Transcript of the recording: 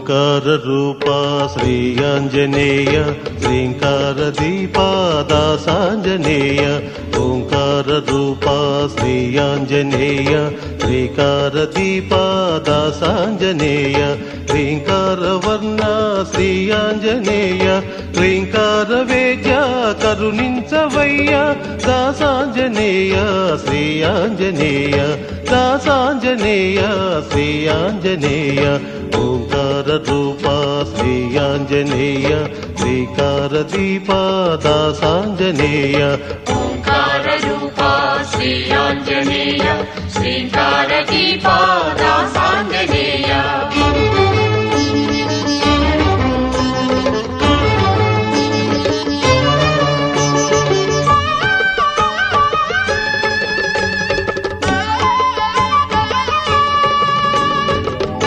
ఓంకార రూపా శ్రీ ఆంజనేయ శ్రీంకార దీపా దాసాంజనేయ ఓంకార రూపా శ్రీ ఆంజనేయ శ్రీకార దీపా దాసాంజనేయ శ్రీంకార వర్ణ శ్రీ ఆంజనేయ శ్రీంకార వేద్య కరుణించవయ్య దాసాంజనేయ శ్రీ ఆంజనేయ దాసాంజనేయ శ్రీ ఆంజనేయ ఓంకార రూపా శ్రీ ఆంజనేయ శ్రీకార దీపా దాసాంజనేయ ఓంకార రూపా శ్రీ ఆంజనేయ శ్రీకార దీపా దాసాంజనేయ